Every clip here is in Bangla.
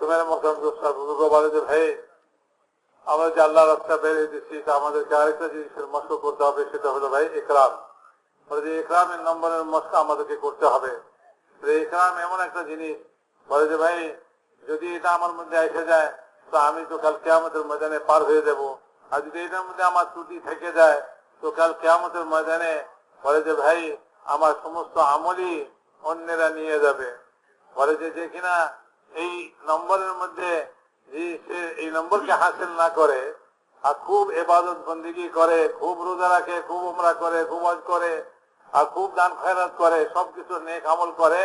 তোমার মহতরম দোস্তার বুজুর্গ বলে যে ভাই আমরা যে আল্লাহ রাস্তা বেরিয়ে দিচ্ছি তা আমাদেরকে আরেকটা জিনিসের মস্ক করতে হবে, সেটা হলো ভাই ইকরাম। বলে যে ইকরামের নম্বরের মস্ক আমাদেরকে করতে হবে। ইকরাম এমন একটা জিনিস, বলে যে ভাই যদি এটা আমার মধ্যে এসে যায় তো আমি তো কাল কিয়ামতের ময়দানে পার হয়ে যাব, আর যদি এটার মধ্যে আমার ত্রুটি থেকে যায় তো কাল কিয়ামতের ময়দানে বলে যে ভাই আমার সমস্ত আমলই অন্যেরা নিয়ে যাবে। বলে যে কিনা এই নম্বরের মধ্যে সে এই নম্বরকে হাসিল না করে আর খুব ইবাদত বন্দেগী করে, খুব রোজা রাখে, খুব উমরা করে, খুব হজ করে আর খুব দান খয়রাত করে, সবকিছু নেক আমল করে,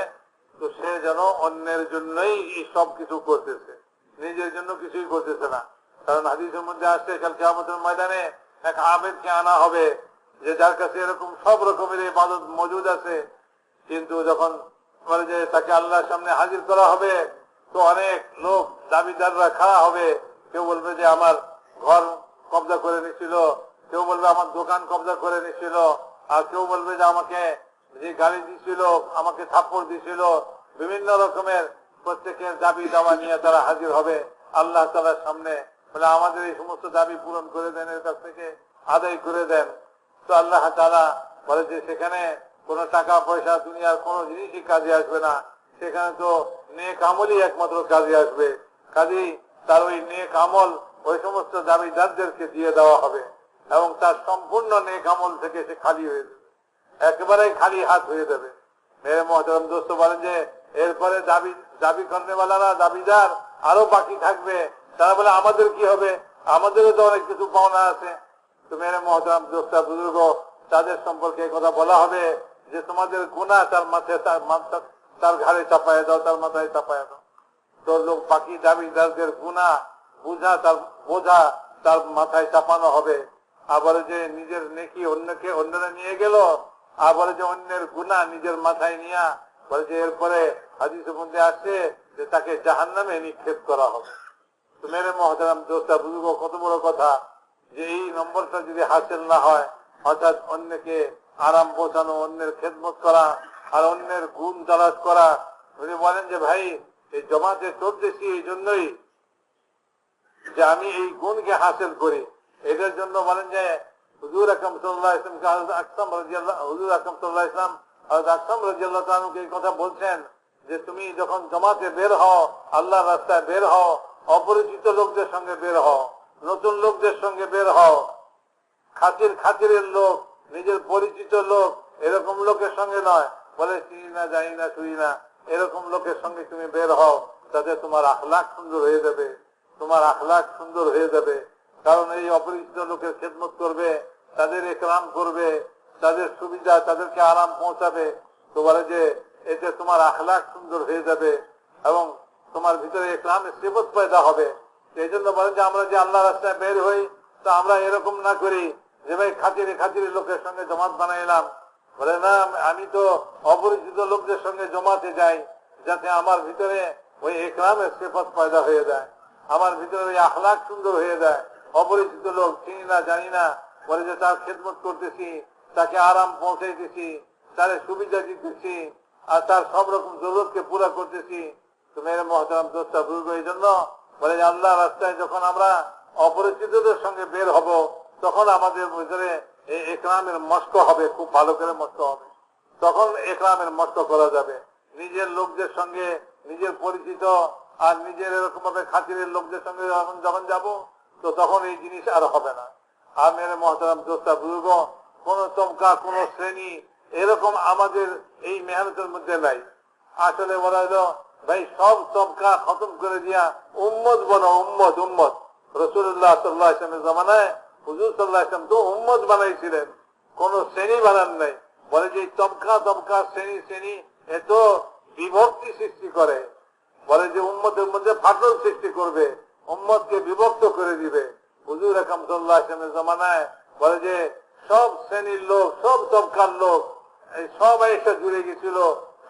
তো সে যেন অন্যের জন্যই এই সবকিছু করতেছে, নিজের জন্য কিছুই করতেছে না। কারণ হাদিসের মধ্যে আসছে কাল কিয়ামতের ময়দানে এক আবেদকে আনা হবে যে যার কাছে এরকম সব রকমের ইবাদত মজুদ আছে, কিন্তু যখন বলে যে তাকে আল্লাহর সামনে হাজির করা হবে তো অনেক লোক দাবিদাররা খাড়া হবে। কেউ বলবে যে আমার ঘর কবজা করে নিছিল, কেউ বলবে আমার দোকান কবজা করে নিছিল, আর কেউ বলবে যে আমাকে যে গালি দিছিল, আমাকে থাপ্পড় দিছিল, বিভিন্ন রকমের প্রত্যেকের দাবি দাওয়া নিয়ে তারা হাজির হবে আল্লাহ তাআলার সামনে। বলে আমাদের এই সমস্ত দাবি পূরণ করে দেন, এর কাছ থেকে আদায় করে দেন। তো আল্লাহ তাআলা বলে যে সেখানে কোন টাকা পয়সা দুনিয়ার কোন জিনিসই কাজে আসবে না, সেখানে তো নেক আমলই একমাত্র কাজে আসবে। কাজেই তার ওই নেক আমল ওই সমস্ত দাবিদারদেরকে দিয়ে দেওয়া হবে এবং তার সম্পূর্ণ নেক আমল থেকে সে খালি হয়ে যাবে, একেবারে খালি হাত হয়ে যাবে। মেরে মহতরম দোস্ত বলেন যে এরপরে দাবি করনেওয়ালারা দাবিদার আরো বাকি থাকবে, তারা বলে আমাদের কি হবে, আমাদেরও তো অনেক কিছু পাওনা আছে। তো মেরে মহতরম দোস্ত বুজুর্গ তাদের সম্পর্কে কথা বলা হবে যে তোমাদের গুনাহ তার মাথায় তার ঘাড়ে চাপায় দাও, তার মাথায় চাপায় দাও। তো লোক বাকি দাবিদারদের গুনাহ বোঝা তার মাথায় চাপানো হবে। আবার যে নিজের নেকি অন্যরা নিয়ে গেল, আবার যে অন্যের গুনাহ নিজের মাথায় নিয়ে বলে যে এরপরে হাদিসের মধ্যে আসছে যে তাকে জাহান্নামে নিক্ষেপ করা হবে। তো মেরে মহতারাম দোস্তা বুঝবো কত বড় কথা যে এই নম্বরটা যদি হাসিল না হয়, অর্থাৎ অন্যকে আরাম পৌঁছানো, অন্যের খেদমত করা আর অন্যের গুণ তালাশ করা। উনি বলেন যে ভাই এই জমাতে চলতেছি এই জন্যই যে আমি এই গুণকে হাসিল করি। এটার জন্য বলেন যে হুজুর আকরাম সাল্লাল্লাহু আলাইহি ওয়াসাল্লাম হুজুর আকরাম সাল্লাল্লাহু আলাইহি ওয়াসাল্লাম আকরাম রাদিয়াল্লাহু তাআলা এই কথা বলছেন যে তুমি যখন জমাতে বের হও, আল্লাহর রাস্তায় বের হও, অপরিচিত লোকদের সঙ্গে বের হও, নতুন লোকদের সঙ্গে বের হও, খাতিরের লোক, নিজের পরিচিত লোক, এরকম লোকের সঙ্গে নয়। বলে চিনি না, জানি না, শুনি না, এরকম লোকের সঙ্গে তুমি বের হও, তাতে তোমার আখলাক সুন্দর হয়ে যাবে, তোমার আখলাক সুন্দর হয়ে যাবে। কারণ এই অপরিচিত লোকের খেদমত করবে, তাদের ইকরাম করবে, তাদের সুবিধা, তাদেরকে আরাম পৌঁছাবে। তো বলে যে এতে তোমার আখলাক সুন্দর হয়ে যাবে এবং তোমার ভিতরে ইকরামের সিফত পয়দা হবে। এই জন্য বলেন যে আমরা যে আল্লাহ রাস্তায় বের হই তো আমরা এরকম না করি যে ভাই খাতিরে লোকের সঙ্গে জমাত বানাইলাম। বলে না, আমি তো অপরিচিত লোকদের সঙ্গে জমাতে যাই যাতে আমার ভিতরে ওই ইকরামের সিফত পয়দা হয়ে যায়, আমার ভিতরে ওই আখলাক সুন্দর হয়ে যায়। অপরিচিত লোক, চিনি না, জানি না, বলে যে তার খেদমত করতেছি, তাকে আরাম পৌঁছাইতেছি, তার সুবিধা দিতেছি আর তার সব রকম জরুরতকে পুরা করতেছি। তো মেরে মহতারাম দোস্তা বুঝবো এই জন্য বলে যে আল্লাহ রাস্তায় যখন আমরা অপরিচিতদের সঙ্গে বের হব তখন আমাদের ভিতরে এই ইকরামের মস্ক হবে, খুব ভালো করে মস্ক হবে, তখন ইকরামের মস্ক করা যাবে। নিজের লোকদের সঙ্গে, নিজের পরিচিত আর নিজের এরকম ভাবে খাতিরের লোকদের সঙ্গে যখন যাব তো তখন এই জিনিস আর হবে না। আর মেরে মহতারাম দোস্তা বুজুর্গ কোন তমকা, কোন শ্রেণী এরকম আমাদের এই মেহনতের মধ্যে নাই। আসলে বলা হলো ভাই সব তমকা খতম করে দিয়া উম্মত বনো, উম্মত। রাসূলুল্লাহ সাল্লাল্লাহু আলাইহি ওয়াসাল্লামের জামানায় হুজুর সাল্লাল্লাহু আলাইহি ওয়াসাল্লাম তো উম্মত বানাইছিলেন, কোন শ্রেণী বানান নাই। বলে যে তমকা শ্রেণী এত বিভক্তি সৃষ্টি করে, বলে যে উম্মতের মধ্যে ফাটল সৃষ্টি করবে, উম্মতকে বিভক্ত করে দিবে। হুজুর আকরাম সাল্লাল্লাহু আলাইহি ওয়াসাল্লামের জামানায় বলে যে সব শ্রেণীর লোক, সব তবকার লোক সবাই এসে জুড়ে গেছিল,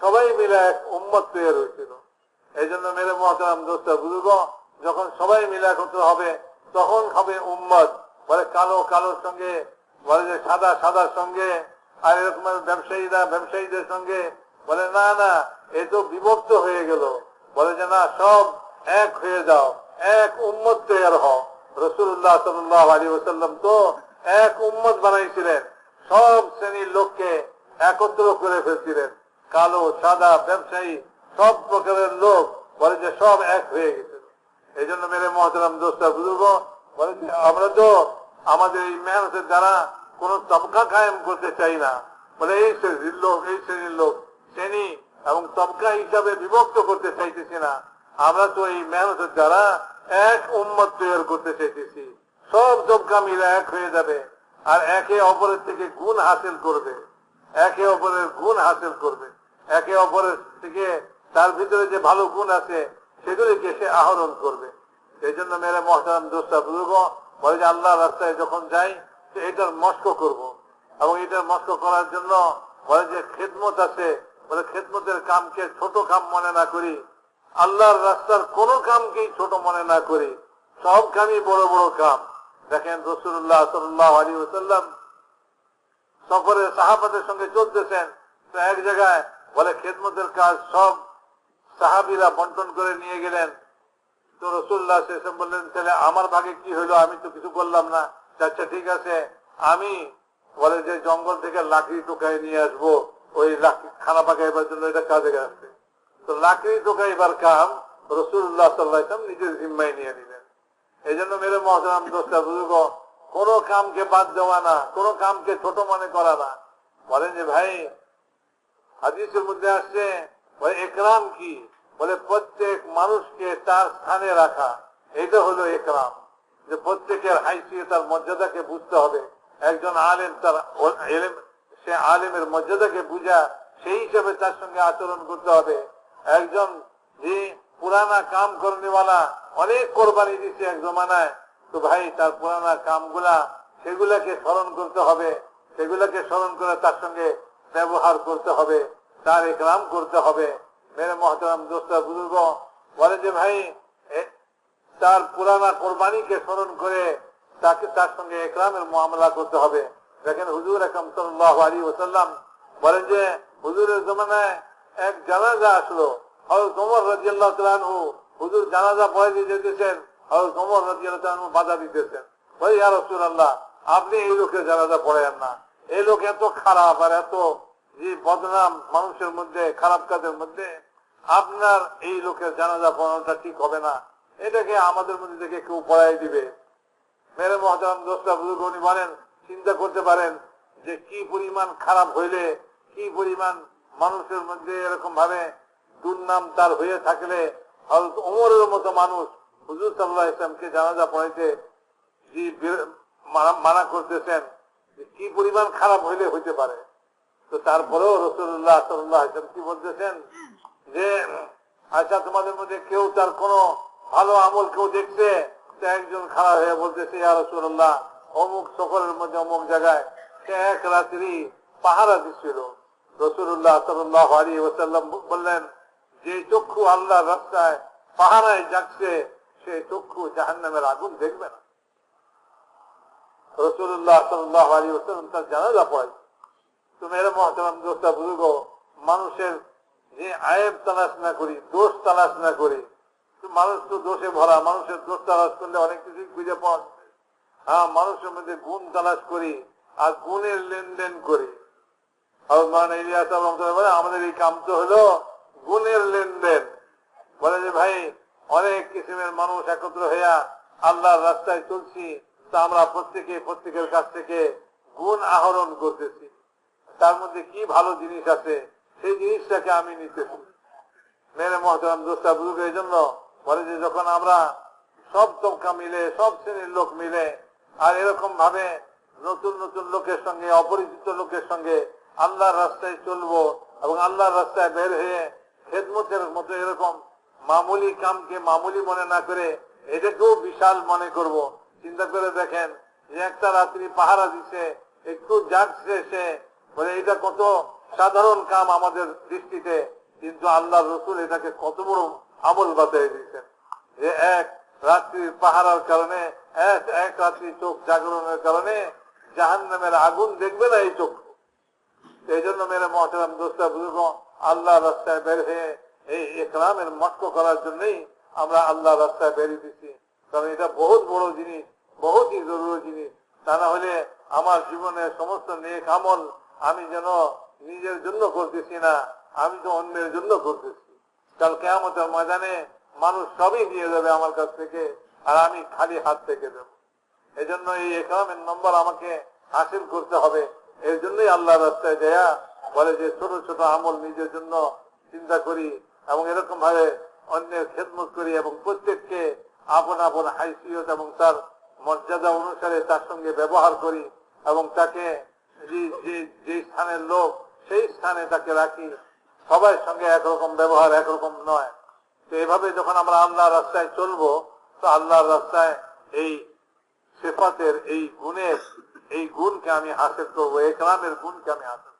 সবাই মিলে এক উম্মত তৈরি হয়েছিল। এই জন্য মেরে মহতারাম দোস্ত বুজুর্গ যখন সবাই মিলে একত্র হবে তখন হবে উম্মত। বলে কালোর সঙ্গে, বলে যে সাদার সঙ্গে, আর এরকম ব্যবসায়ীদের সঙ্গে। বলে না, এ তো বিভক্ত হয়ে গেল। বলে যে না, সব এক হয়ে যাও, এক উম্মত তৈরি হও। রাসূলুল্লাহ সাল্লাল্লাহু আলাইহি ওয়াসাল্লাম তো এক উম্মত বানাইছিলেন, সব শ্রেণীর লোককে একত্র করে ফেলছিলেন। কালো সাদা ব্যবসায়ী সব প্রকারের লোক বলে যে সব এক হয়ে গেছে। এই জন্য মেরে মহতারাম দোস্ত বুজুর্গ বলে যে আমরা তো আমাদের এই মেহনতের দ্বারা কোন তবকা কায়েম করতে চাই না। বলে এই শ্রেণীর লোক এই শ্রেণীর লোক শ্রেণী এবং তবকা হিসাবে বিভক্ত করতে চাইতেছি না। আমরা তো এই মেহনতের দ্বারা এক উম্মত তৈরি করতে চাইতেছি। সব তবকা মিলে এক হয়ে যাবে আর একে অপরের থেকে গুণ হাসিল করবে, একে অপরের গুণ হাসিল করবে, একে অপরের থেকে তার ভিতরে যে ভালো গুণ আছে সেগুলিকে সে আহরণ করবে। এই জন্য মেরে মহতারাম দোস্তা বুজুর্গ বলে যে আল্লাহ রাস্তায় যখন যাই এটার মস্ক করব এবং এটার মস্ক করার জন্য বলে যে খেদমত আছে, বলে খেদমতের কামকে ছোট কাম মনে না করি, আল্লাহর রাস্তার কোন কামকেই ছোট মনে না করি, সব কামই বড় বড় কাম। দেখেন রাসূলুল্লাহ সাল্লাল্লাহু আলাইহি ওয়াসাল্লাম সফরে সাহাবাদের সঙ্গে চলতেছেন, তো এক জায়গায় বলে খেদমতের কাজ সব সাহাবীরা বন্টন করে নিয়ে গেলেন। তো রাসূলুল্লাহ সাল্লাল্লাহু আলাইহি ওয়াসাল্লাম বললেন তাহলে আমার ভাগে কি হইলো, আমি তো কিছু করলাম না। আচ্ছা ঠিক আছে, আমি বলে যে জঙ্গল থেকে লাকড়ি টোকাই নিয়ে আসবো, ওই খানা পাকাইবার জন্য এটা কাজে আসছে। তো লাকড়ি টোকাইবার কাম রাসূলুল্লাহ সাল্লাল্লাহু আলাইহি ওয়াসাল্লাম নিজের জিম্মায় নিয়ে নিলেন। এই জন্য মেরে মহতারাম দোস্ত বুজুর্গ কোন কামকে বাদ দেওয়া না, কোন কামকে ছোট মনে করা না। বলেন যে ভাই হাদিসের মধ্যে আসছে বলে একরাম কি, বলে প্রত্যেক মানুষকে তার স্থানে রাখা, এটা হলো একরাম। যে প্রত্যেকের হাইসিয়ত তার মর্যাদাকে বুঝতে হবে। একজন আলেম তার সে আলেমের মর্যাদাকে বুঝা সেই হিসাবে তার সঙ্গে আচরণ করতে হবে। একজন যে পুরানা কাম করনেওয়ালা অনেক কোরবানি দিচ্ছে এক জমানায়, তো ভাই তার পুরানা কামগুলা সেগুলাকে স্মরণ করতে হবে, সেগুলাকে স্মরণ করে তার সঙ্গে ব্যবহার করতে হবে, তার একরাম করতে হবে। মেরে মহতারাম দোস্ত বুজুর্গ বলে যে ভাই তার পুরানা কোরবানিকে স্মরণ করে তাকে তার সঙ্গে একরামের মুআমালা করতে হবে। দেখেন হুজুর আকরাম সাল্লাল্লাহু আলাইহি ওয়াসাল্লাম বলেন যে হুজুরের জমানায় এক জানাজা আসলো, হযরত ওমর রাদিয়াল্লাহু তাআলা আনহু হুজুর জানাজা পড়ে দিয়ে যেতেছেন, হযরত ওমর রাদিয়াল্লাহু তাআলা আনহু বাধা দিতেছেন, বলে ইয়া রাসূলুল্লাহ আপনি এই লোকের জানাজা পড়েন না, এই লোক এত খারাপ আর এত যে বদনাম মানুষের মধ্যে, খারাপ কাজের মধ্যে, আপনার এই লোকের জানাজা পড়ানোটা ঠিক হবে না, এটাকে আমাদের মধ্যে থেকে কেউ পড়াই দিবে। মেরে মহতারাম দোস্তা বুজুর্গ উনি বলেন চিন্তা করতে পারেন যে কি পরিমাণ খারাপ হইলে, কি পরিমাণ মানুষের মধ্যে এরকম ভাবে দুর্নাম তার হয়ে থাকলে হযরত ওমরের মতো মানুষ হুজুর সাল্লাল্লাহু আলাইহি ওয়াসাল্লামকে জানাজা পড়াইতে মানা করতেছেন, কি পরিমাণ খারাপ হইলে হইতে পারে। তো তারপরেও রাসূলুল্লাহ সাল্লাল্লাহু আলাইহি ওয়াসাল্লাম কি বলতেছেন যে আচ্ছা তোমাদের মধ্যে কেউ তার কোনো ভালো আমল কেউ দেখছে, তো একজন খারাপ হয়ে বলতেছে ইয়া রাসূলুল্লাহ অমুক সফরের মধ্যে অমুক জায়গায় সে এক রাত্রি পাহারা দিচ্ছিল। রাসূলুল্লাহ সাল্লাল্লাহু আলাইহি ওয়াসাল্লাম বললেন যে চক্ষু আল্লাহর রাস্তায় পাহারায় যাচ্ছে সেই চক্ষু জাহান্নামের আগুন দেখবে না। রাসূলুল্লাহ সাল্লাল্লাহু আলাইহি ওয়াসাল্লাম তার জানাজা পড়াইছে। তো মেরে মহতারাম দোস্তা বুজুর্গ মানুষের যে আয়েব তালাশ না করি, দোষ তালাশ না করি, মানুষ তো দোষে ভরা, মানুষের দোষ তালাশ করলে অনেক কিছুই খুঁজে পাওয়া যায়। হ্যাঁ মানুষের মধ্যে গুণ তালাশ করি আর গুণের লেনদেন করি। আমাদের এই কাম তো হলো গুণের লেনদেন। বলে যে ভাই অনেক কিসিমের মানুষ একত্র হইয়া আল্লাহর রাস্তায় চলছি, তা আমরা প্রত্যেকের কাছ থেকে গুণ আহরণ করতেছি, তার মধ্যে কি ভালো জিনিস আছে সেই জিনিসটাকে আমি নিতেছি। মেরে মহতারাম দোস্তা বুজুর্গ এই জন্য বলে যে যখন আমরা সব তবকা মিলে, সব শ্রেণীর লোক মিলে আর এরকম ভাবে নতুন নতুন লোকের সঙ্গে, অপরিচিত লোকের সঙ্গে আল্লাহর রাস্তায় চলবো এবং আল্লাহর রাস্তায় বের হয়ে খেদমতের মতো এরকম মামুলি কামকে মামুলি মনে না করে এটাকেও বিশাল মনে করব। চিন্তা করে দেখেন যে একটা রাত্রি পাহারা দিছে, একটু জাগছে সে, বলে এটা কত সাধারণ কাম আমাদের দৃষ্টিতে, কিন্তু আল্লাহ রসুল এটাকে কত বড় আমল বাতাই দিয়েছেন যে এক রাত্রির পাহারার কারণে, এক রাত্রি চোখ জাগরণের কারণে জাহান্নামের আগুন দেখবে না এই চোখ। এই জন্য মেরে মহতারাম দোস্তা বুজুর্গ আল্লাহ রাস্তায় বের হয়ে এই ইকরামের মস্ক করার জন্যই আমরা আল্লাহ রাস্তায় বেরিয়ে দিচ্ছি, কারণ এটা বহুত বড় জিনিস, বহুতই জরুরি জিনিস। তা না হলে আমার জীবনের সমস্ত নেক আমল আমি যেন নিজের জন্য করতেছি না, আমি তো অন্যের জন্য করতেছি। কাল কিয়ামতের ময়দানে মানুষ সবই দিয়ে যাবে আমার কাছ থেকে, আর আমি খালি হাত থেকে দেব। এই জন্য এই ইকরামের নম্বর আমাকে হাসিল করতে হবে। এর জন্যই আল্লাহ রাস্তায় দেয়া বলে যে ছোট ছোট আমল নিজের জন্য চিন্তা করি এবং এরকম ভাবে অন্যের খেদমত করি এবং প্রত্যেককে আপন আপন হাইসিয়ত এবং তার মর্যাদা অনুসারে তার সঙ্গে ব্যবহার করি এবং তাকে যে স্থানের লোক সেই স্থানে তাকে রাখি। সবার সঙ্গে একরকম ব্যবহার একরকম নয়। তো এভাবে যখন আমরা আল্লাহর রাস্তায় চলবো, তো আল্লাহর রাস্তায় এই সিফাতের এই গুণকে আমি হাসিল করবো, ইকরামের গুণকে আমি হাসিল